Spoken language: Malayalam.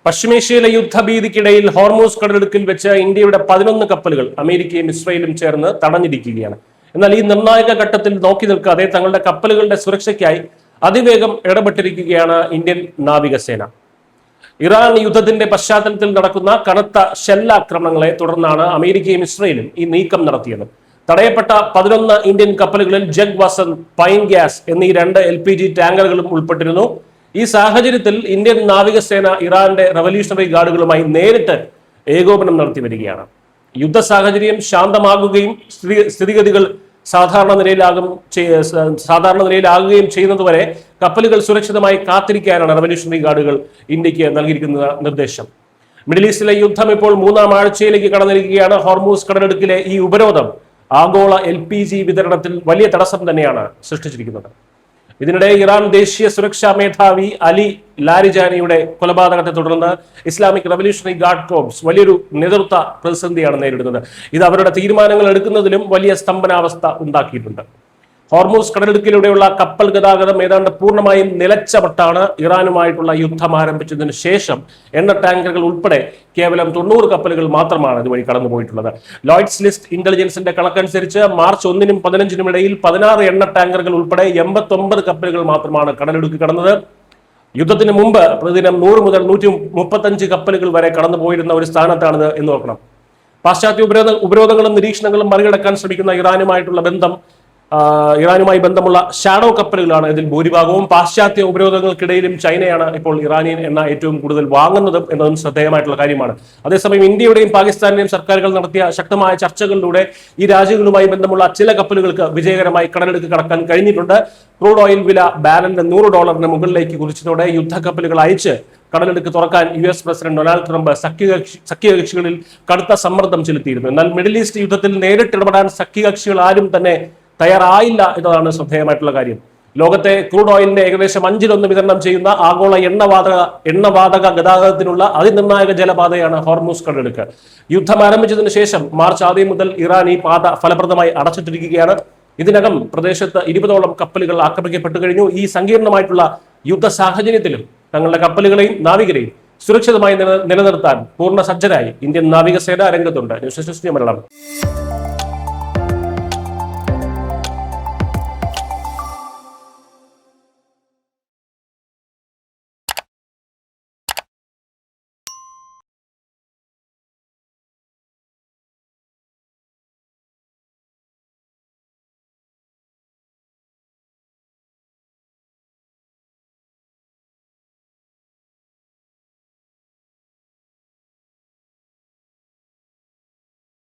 പശ്ചിമേഷ്യയിലെ യുദ്ധഭീതിക്കിടയിൽ ഹോർമൂസ് കടലിടുക്കിൽ വെച്ച് ഇന്ത്യയുടെ 11 കപ്പലുകൾ അമേരിക്കയും ഇസ്രയേലും ചേർന്ന് തടഞ്ഞിരിക്കുകയാണ്. എന്നാൽ ഈ നിർണായക ഘട്ടത്തിൽ നോക്കി നിൽക്കാതെ തങ്ങളുടെ കപ്പലുകളുടെ സുരക്ഷയ്ക്കായി അതിവേഗം ഇടപെട്ടിരിക്കുകയാണ് ഇന്ത്യൻ നാവികസേന. ഇറാൻ യുദ്ധത്തിന്റെ പശ്ചാത്തലത്തിൽ നടക്കുന്ന കനത്ത ഷെല്ലാക്രമണങ്ങളെ തുടർന്നാണ് അമേരിക്കയും ഇസ്രയേലും ഈ നീക്കം നടത്തിയത്. തടയപ്പെട്ട 11 ഇന്ത്യൻ കപ്പലുകളിൽ ജഗ് വസന്ത്, പൈൻ ഗ്യാസ് എന്നീ 2 LPG ടാങ്കറുകളും ഉൾപ്പെട്ടിരുന്നു. ഈ സാഹചര്യത്തിൽ ഇന്ത്യൻ നാവികസേന ഇറാന്റെ റവല്യൂഷണറി ഗാർഡുകളുമായി നേരിട്ട് ഏകോപനം നടത്തി വരികയാണ്. യുദ്ധ സാഹചര്യം ശാന്തമാകുകയും സ്ഥിതിഗതികൾ സാധാരണ നിലയിലാകുകയും ചെയ്യുന്നതുവരെ കപ്പലുകൾ സുരക്ഷിതമായി കാത്തിരിക്കാനാണ് റവല്യൂഷണറി ഗാർഡുകൾ ഇന്ത്യക്ക് നൽകിയിരിക്കുന്ന നിർദ്ദേശം. മിഡിൽ ഈസ്റ്റിലെ യുദ്ധം ഇപ്പോൾ 3ാം ആഴ്ചയിലേക്ക് കടന്നിരിക്കുകയാണ്. ഹോർമൂസ് കടലിടുക്കിലെ ഈ ഉപരോധം ആഗോള LPG വിതരണത്തിൽ വലിയ തടസ്സം തന്നെയാണ് സൃഷ്ടിച്ചിരിക്കുന്നത്. ഇതിനിടെ ഇറാൻ ദേശീയ സുരക്ഷാ മേധാവി അലി ലാരിജാനിയുടെ കൊലപാതകത്തെ തുടർന്ന് ഇസ്ലാമിക് റവല്യൂഷണറി ഗാർഡ് കോർപ്സ് വലിയൊരു നേതൃത്വ പ്രതിസന്ധിയാണ് നേരിടുന്നത്. ഇത് അവരുടെ തീരുമാനങ്ങൾ എടുക്കുന്നതിലും വലിയ സ്തംഭനാവസ്ഥ ഉണ്ടാക്കിയിട്ടുണ്ട്. ഹോർമൂസ് കടലിടുക്കിലൂടെയുള്ള കപ്പൽ ഗതാഗതം ഏതാണ്ട് പൂർണ്ണമായും നിലച്ചമട്ടാണ്. ഇറാനുമായിട്ടുള്ള യുദ്ധം ആരംഭിച്ചതിന് ശേഷം എണ്ണ ടാങ്കറുകൾ ഉൾപ്പെടെ കേവലം 90 കപ്പലുകൾ മാത്രമാണ് ഇതുവഴി കടന്നുപോയിട്ടുള്ളത്. ലോയ്ഡ്സ് ലിസ്റ്റ് ഇന്റലിജൻസിന്റെ കണക്കനുസരിച്ച് മാർച്ച് 1-നും 15-നും ഇടയിൽ 16 എണ്ണ ടാങ്കറുകൾ ഉൾപ്പെടെ 89 കപ്പലുകൾ മാത്രമാണ് കടലിടുക്ക് കടന്നത്. യുദ്ധത്തിന് മുമ്പ് പ്രതിദിനം 100 മുതൽ 135 കപ്പലുകൾ വരെ കടന്നുപോയിരുന്ന ഒരു സ്ഥാനത്താണിത് എന്ന് നോക്കണം. പാശ്ചാത്യ ഉപരോധങ്ങളും നിരീക്ഷണങ്ങളും മറികടക്കാൻ ശ്രമിക്കുന്ന ഇറാനുമായി ബന്ധമുള്ള ഷാഡോ കപ്പലുകളാണ് ഇതിൽ ഭൂരിഭാഗവും. പാശ്ചാത്യ ഉപരോധങ്ങൾക്കിടയിലും ചൈനയാണ് ഇപ്പോൾ ഇറാനിയൻ എണ്ണ ഏറ്റവും കൂടുതൽ വാങ്ങുന്നതും എന്നതും ശ്രദ്ധേയമായിട്ടുള്ള കാര്യമാണ്. അതേസമയം ഇന്ത്യയുടെയും പാകിസ്ഥാനിലെയും സർക്കാരുകൾ നടത്തിയ ശക്തമായ ചർച്ചകളിലൂടെ ഈ രാജ്യങ്ങളുമായി ബന്ധമുള്ള ചില കപ്പലുകൾക്ക് വിജയകരമായി കടലിടുക്ക് കടക്കാൻ കഴിഞ്ഞിട്ടുണ്ട്. ക്രൂഡ് ഓയിൽ വില ബാരലിന് $100 മുകളിലേക്ക് കുതിച്ചതോടെ യുദ്ധക്കപ്പലുകൾ അയച്ച് കടലിടുക്ക് തുറക്കാൻ US പ്രസിഡന്റ് ഡൊണാൾഡ് ട്രംപ് സഖ്യകക്ഷികളിൽ കടുത്ത സമ്മർദ്ദം ചെലുത്തിയിരുന്നു. എന്നാൽ മിഡിൽ ഈസ്റ്റ് യുദ്ധത്തിൽ നേരിട്ടിടപെടാൻ സഖ്യകക്ഷികൾ ആരും തന്നെ തയ്യാറായില്ല എന്നതാണ് ശ്രദ്ധേയമായിട്ടുള്ള കാര്യം. ലോകത്തെ ക്രൂഡ് ഓയിലിന്റെ ഏകദേശം 1/5 വിതരണം ചെയ്യുന്ന ആഗോള എണ്ണവാതക ഗതാഗതത്തിനുള്ള അതിനിർണായക ജലപാതയാണ് ഹോർമൂസ് കടലിടുക്ക്. യുദ്ധം ആരംഭിച്ചതിന് ശേഷം മാർച്ച് ആദ്യം മുതൽ ഇറാൻ ഈ പാത ഫലപ്രദമായി അടച്ചിട്ടിരിക്കുകയാണ്. ഇതിനകം പ്രദേശത്ത് 20ഓളം കപ്പലുകൾ ആക്രമിക്കപ്പെട്ടു കഴിഞ്ഞു. ഈ സങ്കീർണമായിട്ടുള്ള യുദ്ധ സാഹചര്യത്തിലും തങ്ങളുടെ കപ്പലുകളെയും നാവികരെയും സുരക്ഷിതമായി നിലനിർത്താൻ പൂർണ്ണ സജ്ജരായി ഇന്ത്യൻ നാവികസേന രംഗത്തുണ്ട്. News desk Malayalam.